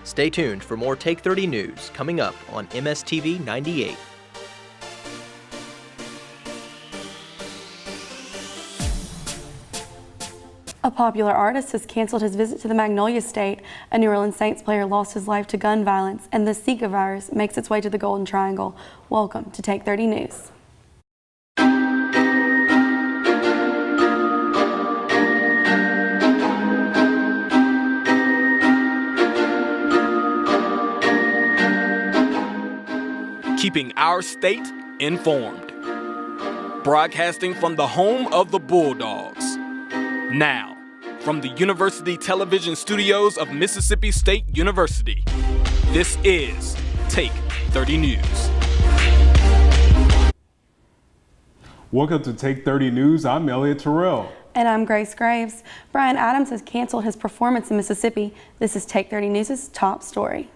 Stay tuned for more Take 30 news coming up on MSTV 98. A popular artist has canceled his visit to the Magnolia State. A New Orleans Saints player lost his life to gun violence, and the Zika virus makes its way to the Golden Triangle. Welcome to Take 30 News. Keeping our state informed. Broadcasting from the home of the Bulldogs. Now, from the University Television Studios of Mississippi State University, this is Take 30 News. Welcome to Take 30 News. I'm Elliot Terrell. And I'm Grace Graves. Bryan Adams has canceled his performance in Mississippi. This is Take 30 News' top story.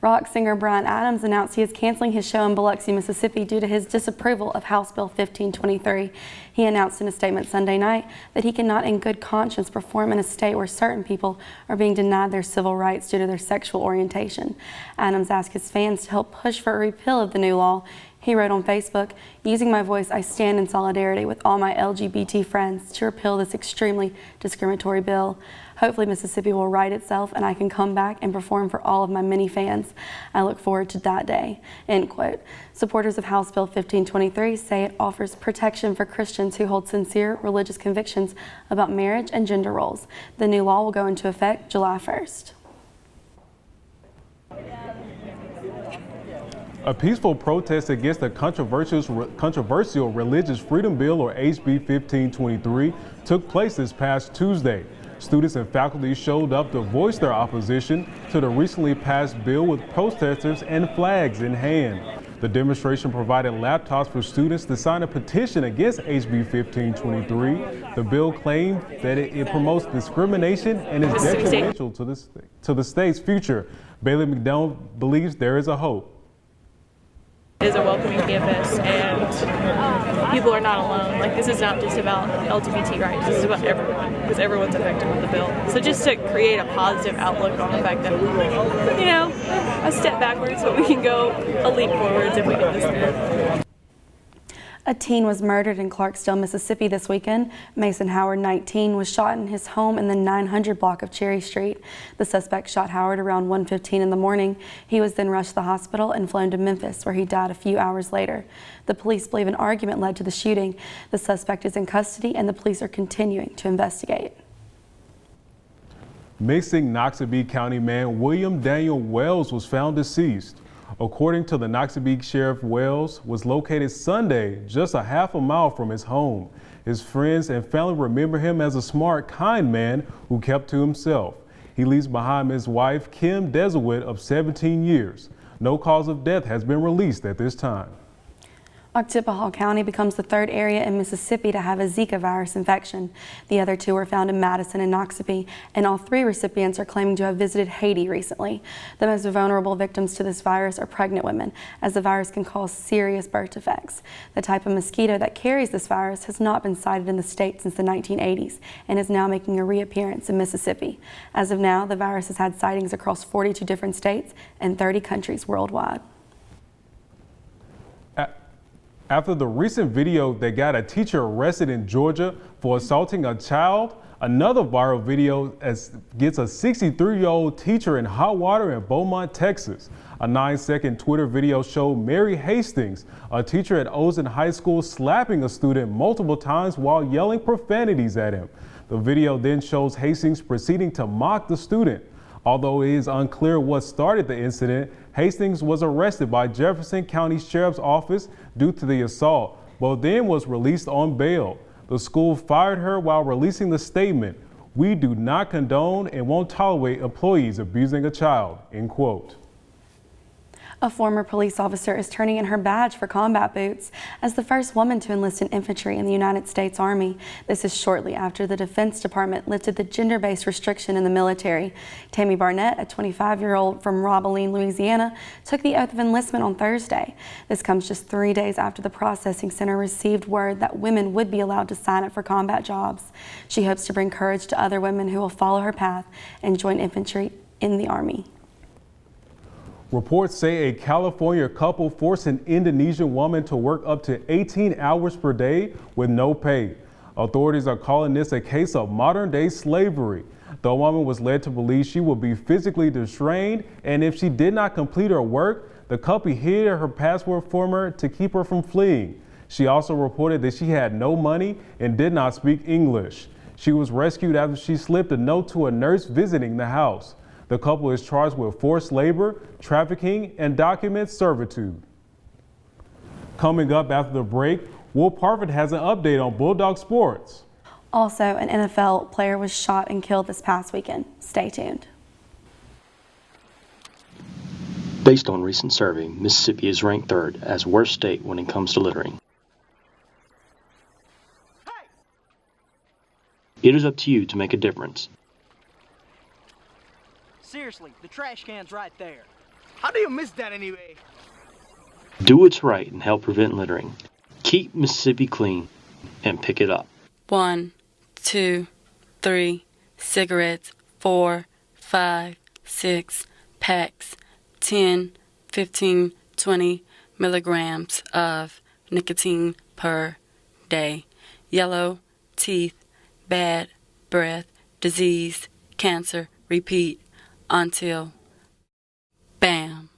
Rock singer Bryan Adams announced he is canceling his show in Biloxi, Mississippi due to his disapproval of House Bill 1523. He announced in a statement Sunday night that he cannot in good conscience perform in a state where certain people are being denied their civil rights due to their sexual orientation. Adams asked his fans to help push for a repeal of the new law. He wrote on Facebook, "Using my voice, I stand in solidarity with all my LGBT friends to repeal this extremely discriminatory bill. Hopefully Mississippi will right itself and I can come back and perform for all of my many fans. I look forward to that day." End quote. Supporters of House Bill 1523 say it offers protection for Christians who hold sincere religious convictions about marriage and gender roles. The new law will go into effect July 1st. A peaceful protest against the controversial Religious Freedom Bill, or HB 1523, took place this past Tuesday. Students and faculty showed up to voice their opposition to the recently passed bill with protesters and flags in hand. The demonstration provided laptops for students to sign a petition against HB 1523. The bill claimed that it promotes discrimination and is detrimental to the state's future. Bailey McDonald believes there is a hope. It is a welcoming campus, and people are not alone. Like, this is not just about LGBT rights, this is about everyone, because everyone's affected with the bill. So just to create a positive outlook on the fact that, you know, a step backwards, but we can go a leap forwards if we get this through. A teen was murdered in Clarksdale, Mississippi this weekend. Mason Howard, 19, was shot in his home in the 900 block of Cherry Street. The suspect shot Howard around 1:15 in the morning. He was then rushed to the hospital and flown to Memphis, where he died a few hours later. The police believe an argument led to the shooting. The suspect is in custody and the police are continuing to investigate. Missing Noxubee County man William Daniel Wells was found deceased. According to the Noxubee Sheriff, Wells was located Sunday just a half a mile from his home. His friends and family remember him as a smart, kind man who kept to himself. He leaves behind his wife, Kim Desuit, of 17 years. No cause of death has been released at this time. Oktibbeha County becomes the third area in Mississippi to have a Zika virus infection. The other two were found in Madison and Noxubee, and all three recipients are claiming to have visited Haiti recently. The most vulnerable victims to this virus are pregnant women, as the virus can cause serious birth defects. The type of mosquito that carries this virus has not been sighted in the state since the 1980s and is now making a reappearance in Mississippi. As of now, the virus has had sightings across 42 different states and 30 countries worldwide. After the recent video that got a teacher arrested in Georgia for assaulting a child, another viral video gets a 63-year-old teacher in hot water in Beaumont, Texas. A 9-second Twitter video showed Mary Hastings, a teacher at Ozen High School, slapping a student multiple times while yelling profanities at him. The video then shows Hastings proceeding to mock the student. Although it is unclear what started the incident, Hastings was arrested by Jefferson County Sheriff's Office due to the assault, but then was released on bail. The school fired her while releasing the statement, "We do not condone and won't tolerate employees abusing a child," end quote. A former police officer is turning in her badge for combat boots as the first woman to enlist in infantry in the United States Army. This is shortly after the Defense Department lifted the gender-based restriction in the military. Tammy Barnett, a 25-year-old from Robbeline, Louisiana, took the oath of enlistment on Thursday. This comes just 3 days after the processing center received word that women would be allowed to sign up for combat jobs. She hopes to bring courage to other women who will follow her path and join infantry in the Army. Reports say a California couple forced an Indonesian woman to work up to 18 hours per day with no pay. Authorities are calling this a case of modern-day slavery. The woman was led to believe she would be physically restrained, and if she did not complete her work, the couple hid her passport from her to keep her from fleeing. She also reported that she had no money and did not speak English. She was rescued after she slipped a note to a nurse visiting the house. The couple is charged with forced labor, trafficking, and document servitude. Coming up after the break, Will Parfit has an update on Bulldog sports. Also, an NFL player was shot and killed this past weekend. Stay tuned. Based on recent survey, Mississippi is ranked third as worst state when it comes to littering. It is up to you to make a difference. Seriously, the trash can's right there. How do you miss that anyway? Do what's right and help prevent littering. Keep Mississippi clean and pick it up. 1, 2, 3, cigarettes, 4, 5, 6, packs, 10, 15, 20 milligrams of nicotine per day. Yellow, teeth, bad breath, disease, cancer, repeat. Until bam.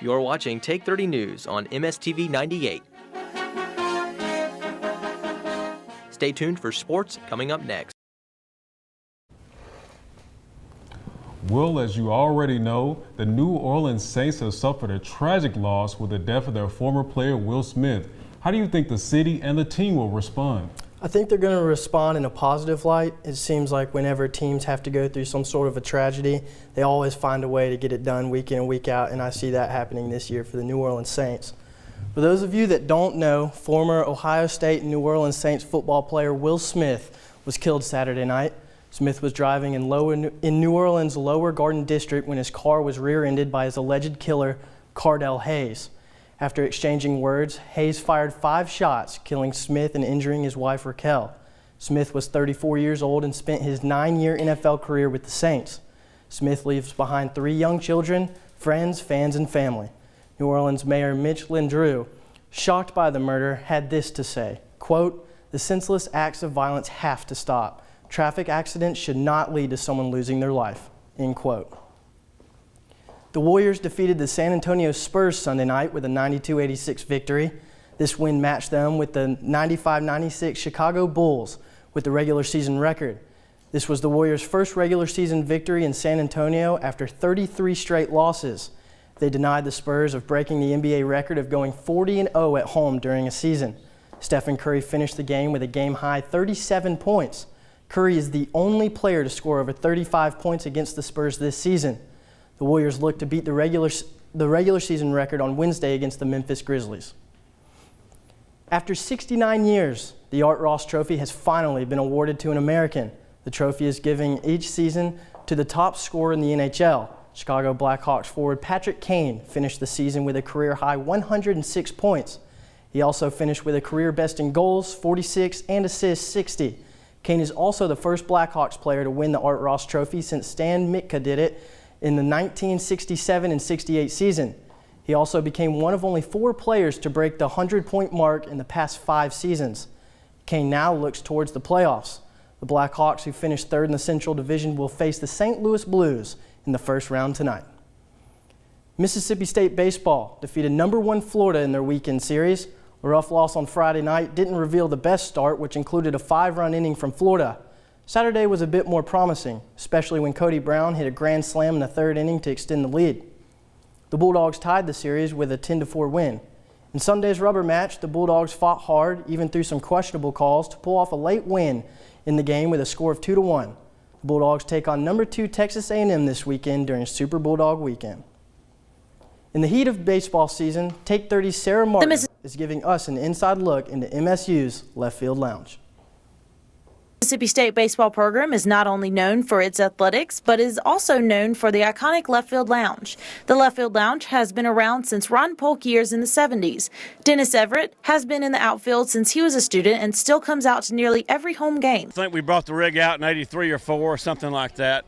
You're watching Take 30 News on MSTV 98. Stay tuned for sports coming up next. Well, as you already know, the New Orleans Saints have suffered a tragic loss with the death of their former player, Will Smith. How do you think the city and the team will respond? I think they're going to respond in a positive light. It seems like whenever teams have to go through some sort of a tragedy, they always find a way to get it done week in and week out, and I see that happening this year for the New Orleans Saints. For those of you that don't know, former Ohio State and New Orleans Saints football player Will Smith was killed Saturday night. Smith was driving in New Orleans' Lower Garden District when his car was rear-ended by his alleged killer, Cardell Hayes. After exchanging words, Hayes fired 5 shots, killing Smith and injuring his wife, Raquel. Smith was 34 years old and spent his 9-year NFL career with the Saints. Smith leaves behind 3 young children, friends, fans, and family. New Orleans Mayor Mitch Landrieu, shocked by the murder, had this to say, quote, "The senseless acts of violence have to stop. Traffic accidents should not lead to someone losing their life," end quote. The Warriors defeated the San Antonio Spurs Sunday night with a 92-86 victory. This win matched them with the 95-96 Chicago Bulls with the regular season record. This was the Warriors' first regular season victory in San Antonio after 33 straight losses. They denied the Spurs of breaking the NBA record of going 40-0 at home during a season. Stephen Curry finished the game with a game-high 37 points. Curry is the only player to score over 35 points against the Spurs this season. The Warriors look to beat the regular season record on Wednesday against the Memphis Grizzlies. After 69 years, the Art Ross Trophy has finally been awarded to an American. The trophy is given each season to the top scorer in the NHL. Chicago Blackhawks forward Patrick Kane finished the season with a career-high 106 points. He also finished with a career best in goals, 46, and assists, 60. Kane is also the first Blackhawks player to win the Art Ross Trophy since Stan Mitka did it in the 1967 and 68 season. He also became one of only 4 players to break the 100-point mark in the past 5 seasons. Kane now looks towards the playoffs. The Blackhawks, who finished 3rd in the Central Division, will face the St. Louis Blues in the first round tonight. Mississippi State baseball defeated number 1 Florida in their weekend series. A rough loss on Friday night didn't reveal the best start, which included a 5-run inning from Florida. Saturday was a bit more promising, especially when Cody Brown hit a grand slam in the 3rd inning to extend the lead. The Bulldogs tied the series with a 10-4 win. In Sunday's rubber match, the Bulldogs fought hard, even through some questionable calls, to pull off a late win in the game with a score of 2-1. The Bulldogs take on number 2 Texas A&M this weekend during Super Bulldog Weekend. In the heat of baseball season, Take 30's Sarah Martin is giving us an inside look into MSU's Left Field Lounge. Mississippi State baseball program is not only known for its athletics, but is also known for the iconic Left Field Lounge. The Left Field Lounge has been around since Ron Polk years in the 70s. Dennis Everett has been in the outfield since he was a student and still comes out to nearly every home game. I think we brought the rig out in '83 or '4 or something like that.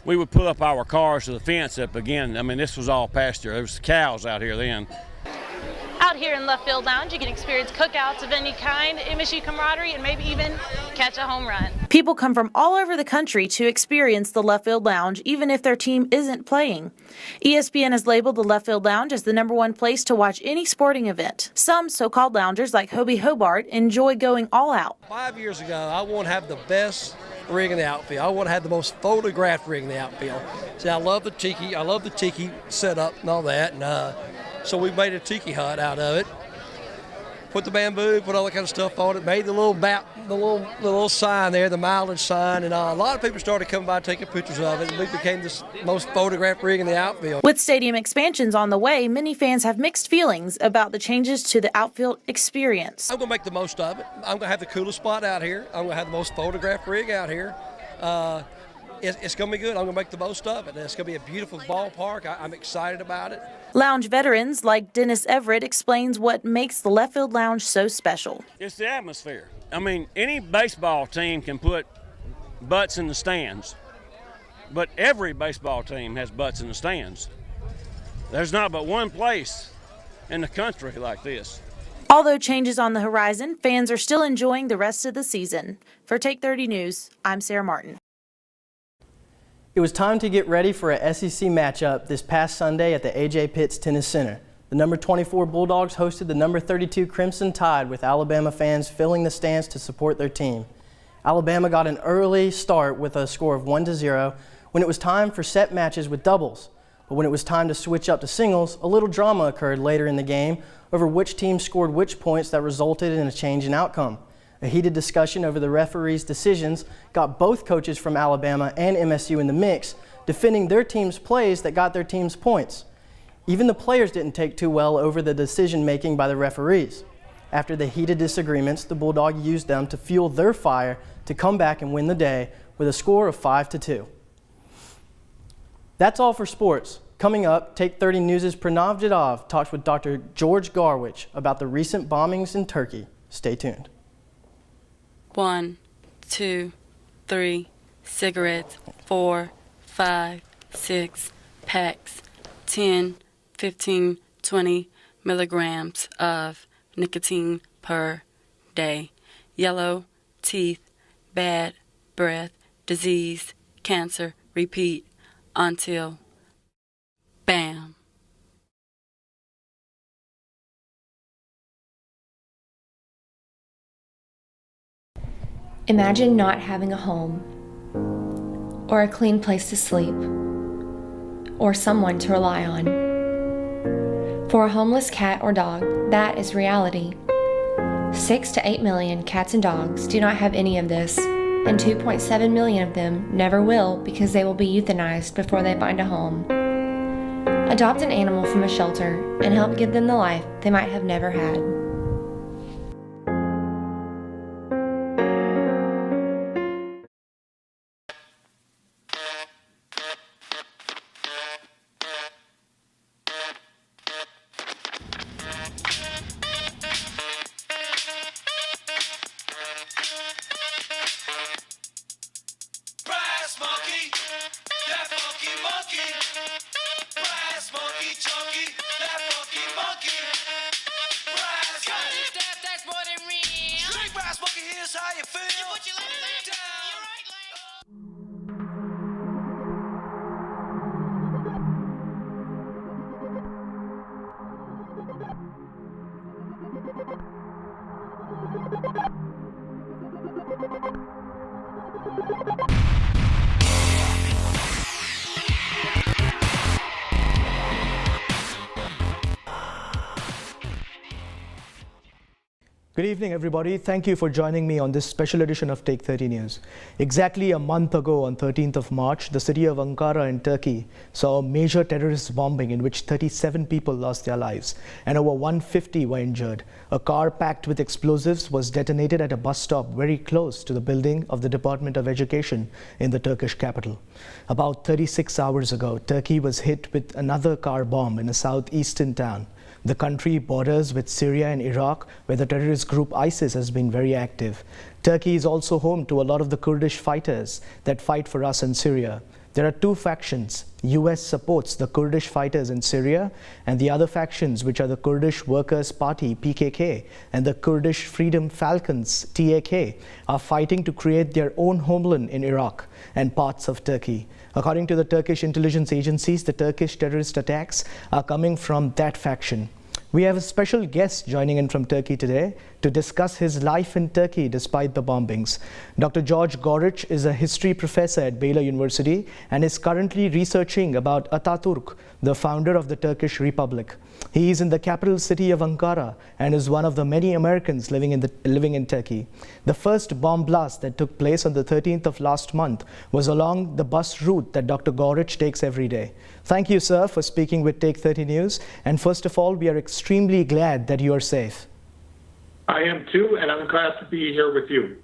We would pull up our cars to the fence up again. I mean, this was all pasture. There was cows out here then. Out here in Left Field Lounge, you can experience cookouts of any kind, MSU camaraderie, and maybe even catch a home run. People come from all over the country to experience the Left Field Lounge, even if their team isn't playing. ESPN has labeled the Left Field Lounge as the #1 place to watch any sporting event. Some so-called loungers, like Hobie Hobart, enjoy going all out. 5 years ago, I want to have the best rig in the outfield. I want to have the most photographed rig in the outfield. See, I love the tiki setup and all that, and so we made a tiki hut out of it. Put the bamboo, put all that kind of stuff on it, made the little sign there, the mileage sign, and a lot of people started coming by taking pictures of it, and we became the most photographed rig in the outfield. With stadium expansions on the way, many fans have mixed feelings about the changes to the outfield experience. I'm going to make the most of it. I'm going to have the coolest spot out here. I'm going to have the most photographed rig out here. It's going to be good. I'm going to make the most of it. It's going to be a beautiful ballpark. I'm excited about it. Lounge veterans like Dennis Everett explains what makes the Left Field Lounge so special. It's the atmosphere. I mean, any baseball team can put butts in the stands, but every baseball team has butts in the stands. There's not but one place in the country like this. Although changes on the horizon, fans are still enjoying the rest of the season. For Take 30 News, I'm Sarah Martin. It was time to get ready for a SEC matchup this past Sunday at the A.J. Pitts Tennis Center. The number 24 Bulldogs hosted the number 32 Crimson Tide, with Alabama fans filling the stands to support their team. Alabama got an early start with a score of 1-0 when it was time for set matches with doubles. But when it was time to switch up to singles, a little drama occurred later in the game over which team scored which points that resulted in a change in outcome. A heated discussion over the referees' decisions got both coaches from Alabama and MSU in the mix, defending their team's plays that got their team's points. Even the players didn't take too well over the decision-making by the referees. After the heated disagreements, the Bulldogs used them to fuel their fire to come back and win the day with a score of 5-2. That's all for sports. Coming up, Take 30 News' Pranav Jadhav talks with Dr. George Garwich about the recent bombings in Turkey. Stay tuned. 1, 2, 3, cigarettes, 4, 5, 6, packs, 10, 15, 20 milligrams of nicotine per day. Yellow, teeth, bad breath, disease, cancer, repeat until bam. Imagine not having a home, or a clean place to sleep, or someone to rely on. For a homeless cat or dog, that is reality. 6 to 8 million cats and dogs do not have any of this, and 2.7 million of them never will because they will be euthanized before they find a home. Adopt an animal from a shelter and help give them the life they might have never had. Good evening, everybody. Thank you for joining me on this special edition of Take 30 News. Exactly a month ago, on 13th of March, the city of Ankara in Turkey saw a major terrorist bombing in which 37 people lost their lives and over 150 were injured. A car packed with explosives was detonated at a bus stop very close to the building of the Department of Education in the Turkish capital. About 36 hours ago, Turkey was hit with another car bomb in a southeastern town. The country borders with Syria and Iraq, where the terrorist group ISIS has been very active. Turkey is also home to a lot of the Kurdish fighters that fight for us in Syria. There are two factions. US supports the Kurdish fighters in Syria, and the other factions, which are the Kurdish Workers' Party, PKK, and the Kurdish Freedom Falcons, TAK, are fighting to create their own homeland in Iraq and parts of Turkey. According to the Turkish intelligence agencies, the Turkish terrorist attacks are coming from that faction. We have a special guest joining in from Turkey today to discuss his life in Turkey despite the bombings. Dr. George Goric is a history professor at Baylor University and is currently researching about Ataturk, the founder of the Turkish Republic. He is in the capital city of Ankara and is one of the many Americans living in Turkey. The first bomb blast that took place on the 13th of last month was along the bus route that Dr. Goric takes every day. Thank you, sir, for speaking with Take 30 News. And first of all, we are extremely glad that you are safe. I am too, and I'm glad to be here with you.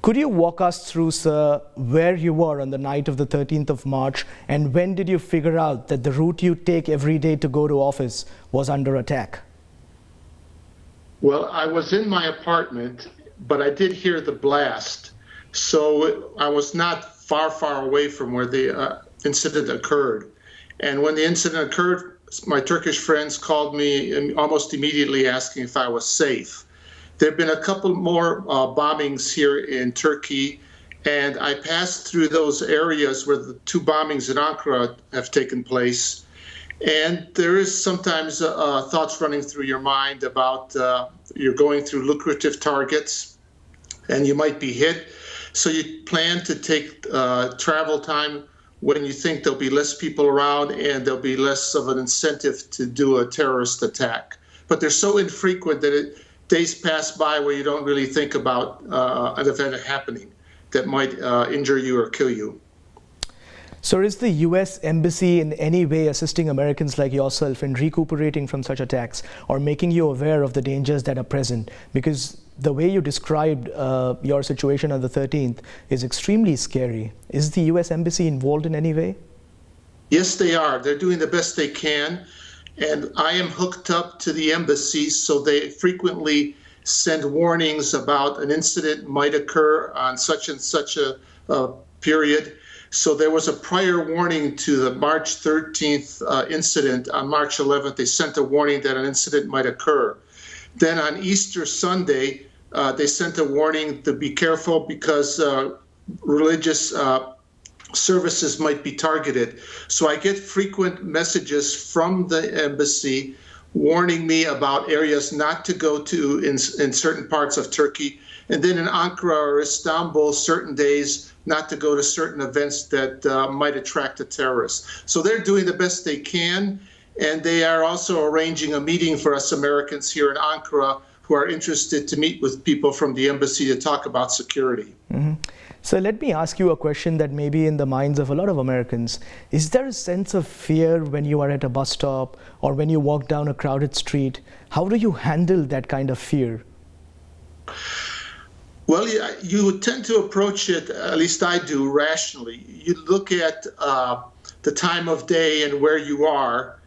Could you walk us through, sir, where you were on the night of the 13th of March, and when did you figure out that the route you take every day to go to office was under attack? Well, I was in my apartment, but I did hear the blast. So I was not far away from where the incident occurred. And when the incident occurred, my Turkish friends called me almost immediately asking if I was safe. There have been a couple more bombings here in Turkey, and I passed through those areas where the two bombings in Ankara have taken place. And there is sometimes thoughts running through your mind about you're going through lucrative targets and you might be hit. So you plan to take travel time when you think there'll be less people around and there'll be less of an incentive to do a terrorist attack. But they're so infrequent that days pass by where you don't really think about an event happening that might injure you or kill you. So is the U.S. Embassy in any way assisting Americans like yourself in recuperating from such attacks or making you aware of the dangers that are present? Because the way you described your situation on the 13th is extremely scary. Is the U.S. Embassy involved in any way? Yes, they are. They're doing the best they can. And I am hooked up to the embassy, so they frequently send warnings about an incident might occur on such and such a period. So there was a prior warning to the March 13th incident. On March 11th, they sent a warning that an incident might occur. Then on Easter Sunday, they sent a warning to be careful because religious services might be targeted. So I get frequent messages from the embassy warning me about areas not to go to in certain parts of Turkey. And then in Ankara or Istanbul, certain days not to go to certain events that might attract a terrorist. So they're doing the best they can. And they are also arranging a meeting for us Americans here in Ankara who are interested to meet with people from the embassy to talk about security. Mm-hmm. So let me ask you a question that may be in the minds of a lot of Americans. Is there a sense of fear when you are at a bus stop or when you walk down a crowded street? How do you handle that kind of fear? Well, you tend to approach it, at least I do, rationally. You look at the time of day and where you are.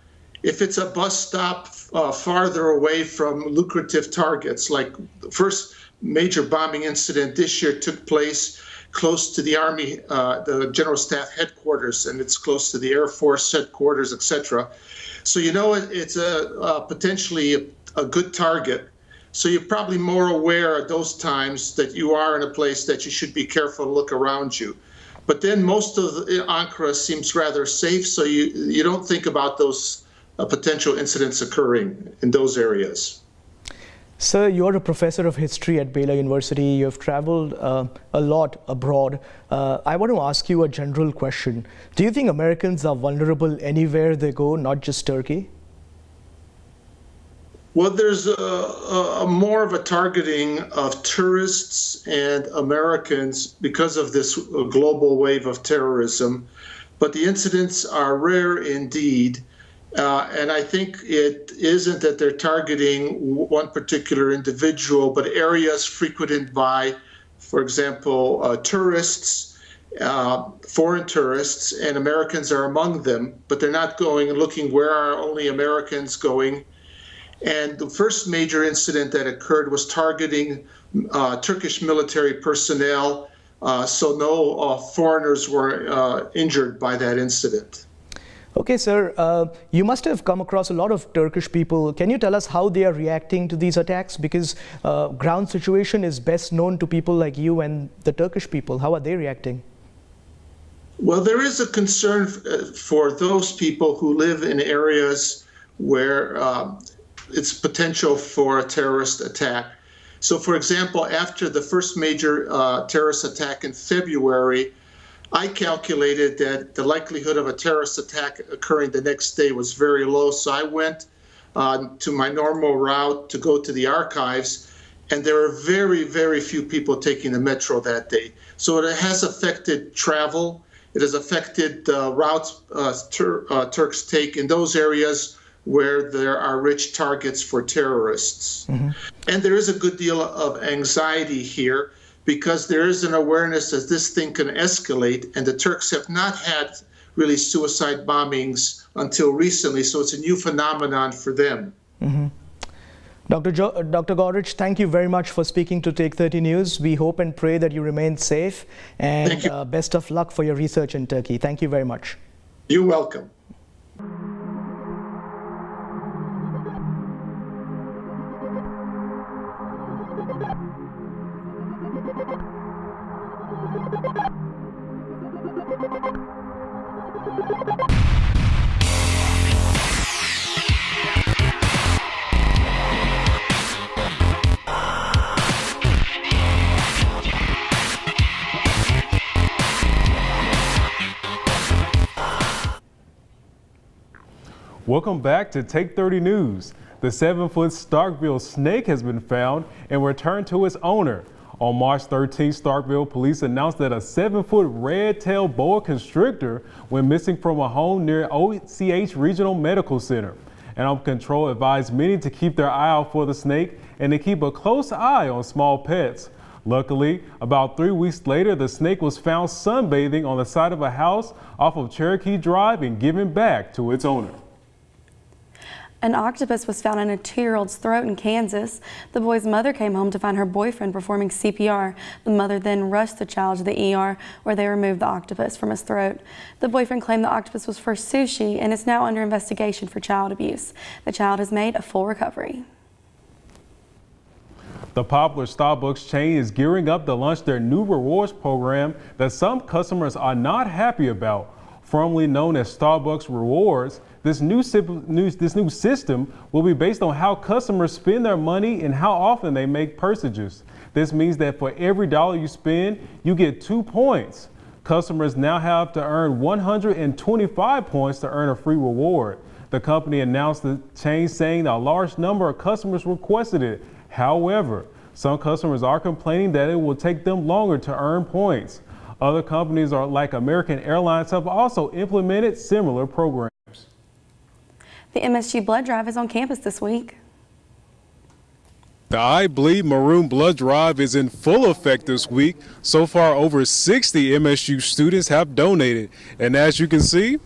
If it's a bus stop farther away from lucrative targets, like the first major bombing incident this year took place close to the Army, the General Staff headquarters, and it's close to the Air Force headquarters, etc. So you know it's potentially a good target. So you're probably more aware at those times that you are in a place that you should be careful to look around you. But then most of Ankara seems rather safe, so you don't think about those potential incidents occurring in those areas. Sir, you're a professor of history at Baylor University. You've traveled a lot abroad. I want to ask you a general question. Do you think Americans are vulnerable anywhere they go, not just Turkey? Well, there's a more of a targeting of tourists and Americans because of this global wave of terrorism, but the incidents are rare indeed. And I think it isn't that they're targeting one particular individual, but areas frequented by, for example, tourists, foreign tourists, and Americans are among them, but they're not going and looking where are only Americans going. And the first major incident that occurred was targeting Turkish military personnel, so no foreigners were injured by that incident. Okay, sir, you must have come across a lot of Turkish people. Can you tell us how they are reacting to these attacks? Because ground situation is best known to people like you and the Turkish people. How are they reacting? Well, there is a concern for those people who live in areas where it's potential for a terrorist attack. So, for example, after the first major terrorist attack in February, I calculated that the likelihood of a terrorist attack occurring the next day was very low. So I went to my normal route to go to the archives, and there were very, very few people taking the metro that day. So it has affected travel. It has affected routes Turks take in those areas where there are rich targets for terrorists. Mm-hmm. And there is a good deal of anxiety here because there is an awareness that this thing can escalate, and the Turks have not had really suicide bombings until recently, so it's a new phenomenon for them. Mm-hmm. Dr. Gorich, thank you very much for speaking to Take 30 News. We hope and pray that you remain safe, and best of luck for your research in Turkey. Thank you very much. You're welcome. Welcome back to Take 30 News. The 7-foot Starkville snake has been found and returned to its owner. On March 13, Starkville police announced that a 7-foot red-tailed boa constrictor went missing from a home near OCH Regional Medical Center. Animal Control advised many to keep their eye out for the snake and to keep a close eye on small pets. Luckily, about 3 weeks later, the snake was found sunbathing on the side of a house off of Cherokee Drive and given back to its owner. An octopus was found in a 2-year-old's throat in Kansas. The boy's mother came home to find her boyfriend performing CPR. The mother then rushed the child to the ER, where they removed the octopus from his throat. The boyfriend claimed the octopus was for sushi and is now under investigation for child abuse. The child has made a full recovery. The popular Starbucks chain is gearing up to launch their new rewards program that some customers are not happy about. Formerly known as Starbucks Rewards, this new system will be based on how customers spend their money and how often they make purchases. This means that for every dollar you spend, you get 2 points. Customers now have to earn 125 points to earn a free reward. The company announced the change, saying a large number of customers requested it. However, some customers are complaining that it will take them longer to earn points. Other companies, like American Airlines, have also implemented similar programs. The MSG Blood Drive is on campus this week. The I Bleed Maroon Blood Drive is in full effect this week. So far, over 60 MSU students have donated. And as you can see,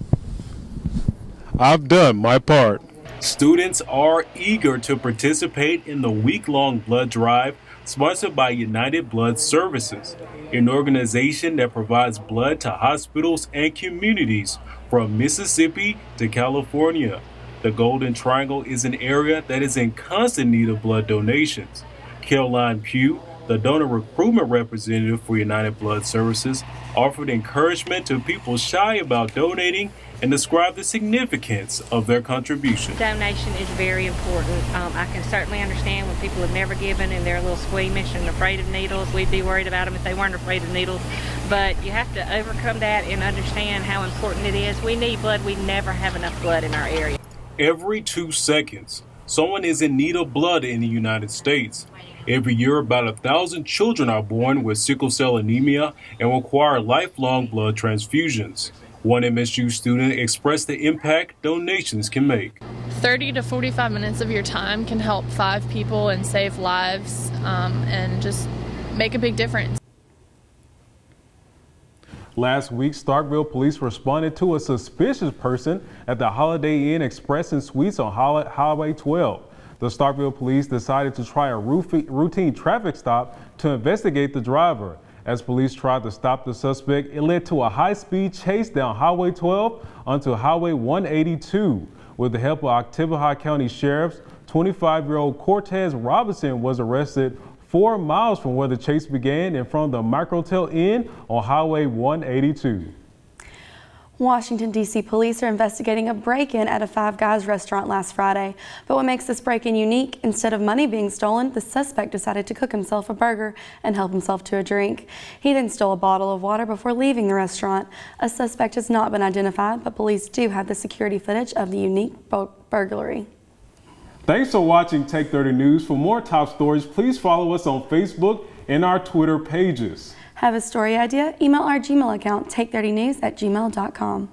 I've done my part. Students are eager to participate in the week-long blood drive sponsored by United Blood Services, an organization that provides blood to hospitals and communities from Mississippi to California. The Golden Triangle is an area that is in constant need of blood donations. Caroline Pugh, the donor recruitment representative for United Blood Services, offered encouragement to people shy about donating and described the significance of their contribution. Donation is very important. I can certainly understand when people have never given and they're a little squeamish and afraid of needles. We'd be worried about them if they weren't afraid of needles. But you have to overcome that and understand how important it is. We need blood. We never have enough blood in our area. Every 2 seconds, someone is in need of blood in the United States. Every year, about 1,000 children are born with sickle cell anemia and require lifelong blood transfusions. One MSU student expressed the impact donations can make. 30 to 45 minutes of your time can help 5 people and save lives and just make a big difference. Last week, Starkville police responded to a suspicious person at the Holiday Inn Express and Suites on Highway 12. The Starkville police decided to try a routine traffic stop to investigate the driver. As police tried to stop the suspect, it led to a high-speed chase down Highway 12 onto Highway 182. With the help of Oktibbeha County Sheriffs, 25-year-old Cortez Robinson was arrested 4 miles from where the chase began in front of the Microtel Inn on Highway 182. Washington, D.C. police are investigating a break-in at a Five Guys restaurant last Friday. But what makes this break-in unique, instead of money being stolen, the suspect decided to cook himself a burger and help himself to a drink. He then stole a bottle of water before leaving the restaurant. A suspect has not been identified, but police do have the security footage of the unique burglary. Thanks for watching Take 30 News. For more top stories, please follow us on Facebook and our Twitter pages. Have a story idea? Email our Gmail account, take30news@gmail.com.